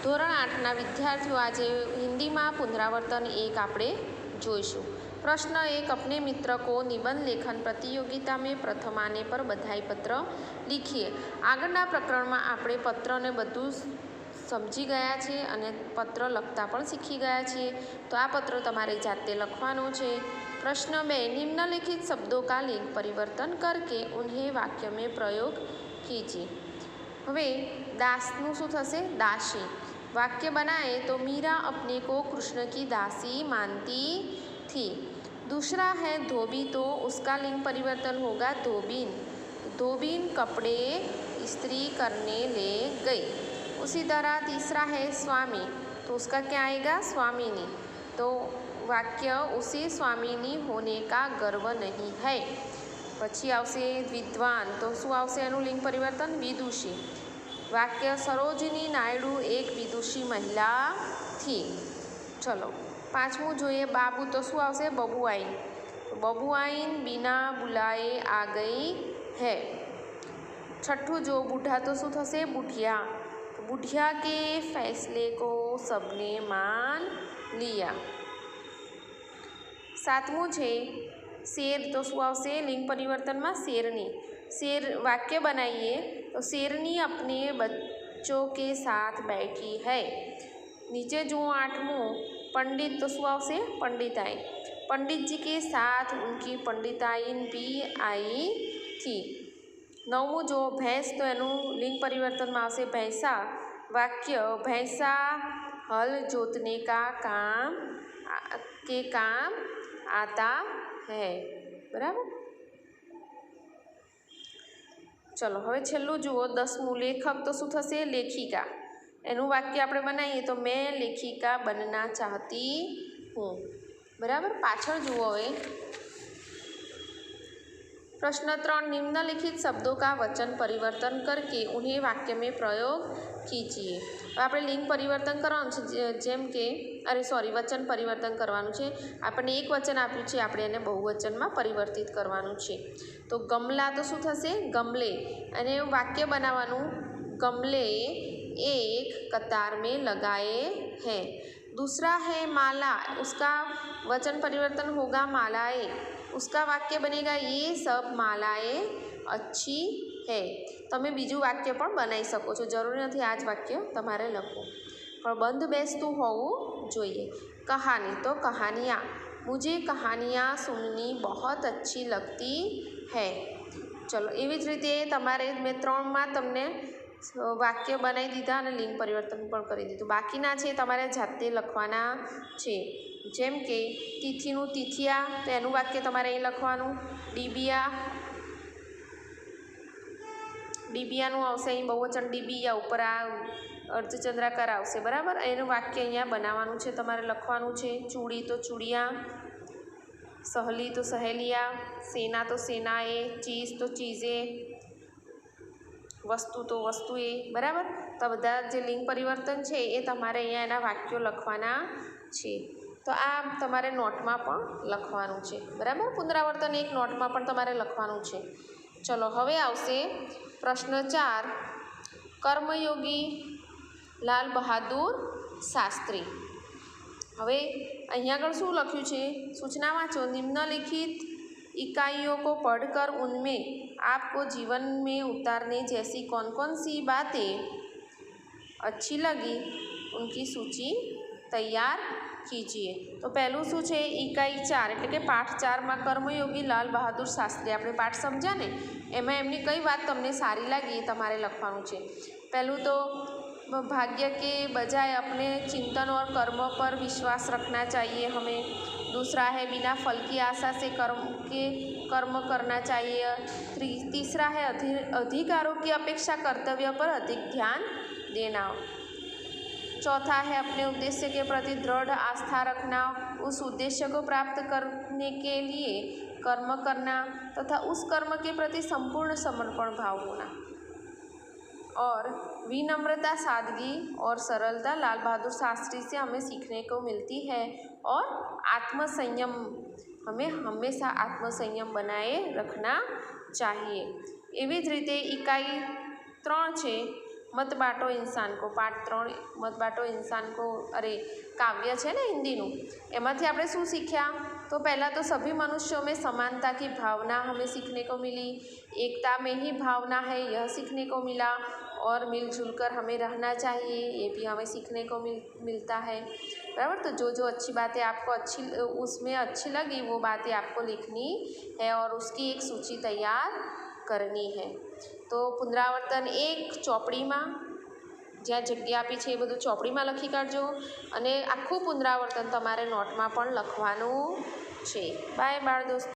ધોરણ 8ના વિદ્યાર્થીઓ આજે હિન્દીમાં પુનરાવર્તન 1 આપણે જોઈશું। प्रश्न 1, अपने मित्र को निबंध लेखन प्रतियोगिता में प्रथम आने पर बधाई पत्र लिखिए। આગળના પ્રકરણમાં આપણે પત્રને બધું સમજી ગયા છીએ અને પત્ર લખતા પણ શીખી ગયા છીએ। તો આ પત્ર તમારે જાતે લખવાનું છે। प्रश्न 2, निम्नलिखित शब्दों का लिंग परिवर्तन करके उन्हें वाक्य में प्रयोग कीजिए। હવે દાસનું શું થશે? દાસી। वाक्य बनाए तो मीरा अपने को कृष्ण की दासी मानती थी। दूसरा है धोबी, तो उसका लिंग परिवर्तन होगा धोबीन। धोबीन कपड़े इस्त्री करने ले गई। उसी तरह तीसरा है स्वामी, तो उसका क्या आएगा? स्वामिनी। तो वाक्य उसे स्वामिनी होने का गर्व नहीं है। પછી આવશે વિદ્વાન, તો શું આવશે એનું લિંગ પરિવર્તન? વિદુષી। वाक्य सरोजिनी नायडू एक विदुषी महिला थी। चलो पांचमू જોઈએ बाबू, तो શું આવશે? बबुआइन। तो बबुआइन बिना बुलाए आ गई है। छठू जो बूढ़ा, तो શું થશે? बुढ़िया। तो बुढ़िया के फैसले को सबने मान लिया। सातमू છે शेर, तो શું આવશે લિંગ પરિવર્તનમાં? शेरनी। शेर वाक्य बनाइए तो शेरनी अपने बच्चों के साथ बैठी है। नीचे जो आठमू पंडित, तो શું આવશે? पंडिताई। पंडित जी के साथ उनकी पंडिताइन भी आई थी। नवमू जो भैंस, तो एनु लिंग परिवर्तन में आवશે भैंसा। वाक्य भैंसा हल जोतने का काम आता है। बराबर। चलो હવે છેલ્લું જુઓ 10મું લેખક, તો શું થશે? લેખિકા। એનું વાક્ય આપણે બનાવીએ તો मैं लेखिका बनना चाहती हूँ। बराबर। पाछળ જુઓ હવે प्रश्न 3, निम्नलिखित शब्दों का वचन परिवर्तन करके उन्हें वाक्य में प्रयोग कीजिए। આપણે લિંગ પરિવર્તન કરવાનું છે, જેમ કે વચન પરિવર્તન કરવાનું છે। આપણને એક વચન આપ્યું છે, આપણે એને બહુવચનમાં પરિવર્તિત કરવાનું છે। તો ગમલા, તો શું થશે? ગમલે। અને વાક્ય બનાવવાનું गमले एक कतार में लगाए हैं। दूसरा है माला, उसका वचन परिवर्तन होगा मालाएं। उसका वाक्य बनेगा ये सब मालाएं अच्छी है। તમે બીજું વાક્ય પણ બનાવી શકો છો, જરૂરી નથી આ જ વાક્ય તમારે લખવું, પણ બંધ બેસતું હોવું જોઈએ। कहानी, तो कहानियाँ, मुझे कहानियाँ सुननी बहुत अच्छी लगती है। चलो એવી જ રીતે તમારે મેં 3માં તમને વાક્ય બનાવી દીધા અને લિંગ પરિવર્તન પણ કરી દીધું। બાકીના છે તમારે જાતે લખવાના છે। જેમ કે તિથિનું તિથિયા, તો એનું વાક્ય તમારે અહીં લખવાનું। ડીબિયા, ડીબિયાનું આવશે અહીં બહુવચન ડીબિયા, ઉપર આ અર્ધચંદ્રાકાર આવશે। બરાબર। એનું વાક્ય અહીંયા બનાવવાનું છે, તમારે લખવાનું છે। ચૂડી, તો ચૂડિયા। સહેલી, તો સહેલિયા। સેના, તો સેનાએ। ચીઝ, તો ચીઝે। વસ્તુ, તો વસ્તુએ। બરાબર। તો બધા જે લિંગ પરિવર્તન છે એ તમારે અહીંયા એના વાક્યો લખવાના છે। તો આ તમારે નોટમાં પણ લખવાનું છે। બરાબર। પુનરાવર્તન 1 નોટમાં પણ તમારે લખવાનું છે। ચલો હવે આવશે પ્રશ્ન 4, કર્મયોગી લાલ બહાદુર શાસ્ત્રી। હવે અહીંયા આગળ શું લખ્યું છે? સૂચના વાંચો। निम्नलिखित इकाइयों को पढ़कर उनमें आपको जीवन में उतारने जैसी कौन कौन सी बातें अच्छी लगी उनकी सूची तैयार कीजिए। तो पहलू શું છે? इकाई 4 એટલે કે પાઠ 4માં કર્મયોગી લાલ બહાદુર શાસ્ત્રી આપણે પાઠ સમજ્યા ને, એમાં એમની કઈ વાત તમને સારી લાગી એ તમારે લખવાનું છે। पहलू तो भाग्य के बजाय अपने चिंतन और कर्म पर विश्वास रखना चाहिए हमें। दूसरा है बिना फल की आशा से कर्म करना चाहिए। तीसरा है अधिकारों की अपेक्षा कर्तव्य पर अधिक ध्यान देना। चौथा है अपने उद्देश्य के प्रति दृढ़ आस्था रखना, उस उद्देश्य को प्राप्त करने के लिए कर्म करना तथा उस कर्म के प्रति संपूर्ण समर्पण भाव होना। और विनम्रता, सादगी और सरलता लाल बहादुर शास्त्री से हमें सीखने को मिलती है। और आत्मसंयम, हमें हमेशा आत्मसंयम बनाए रखना चाहिए। एवी ज रीते इकाई 3 છે મત બાંટો ઇન્સાન કો, પાઠ 3 મત બાંટો ઇન્સાન કો, અરે કાવ્ય છે ને હિન્દીનું, એમાંથી આપણે શું શીખ્યા? તો પહેલાં તો સभी मनुष्यों में समानता की भावना हमें सीखने को मिली, एकता में ही भावना है यह सीखने को मिला, और मिलजुल कर हमें रहना चाहिए ये भी हमें सीखने को मिलता है। बराबर, तो जो जो अच्छी बातें आपको उसमें अच्छी लगी वो बातें आपको लिखनी है और उसकी एक सूची तैयार करनी है। तो पुनरावर्तन 1 ચોપડીમાં જ્યાં જગ્યા આપી છે એ બધું ચોપડીમાં લખી કાઢજો, અને આખું પુનરાવર્તન તમારે નોટમાં પણ લખવાનું છે. બાય બાળ દોસ્તો.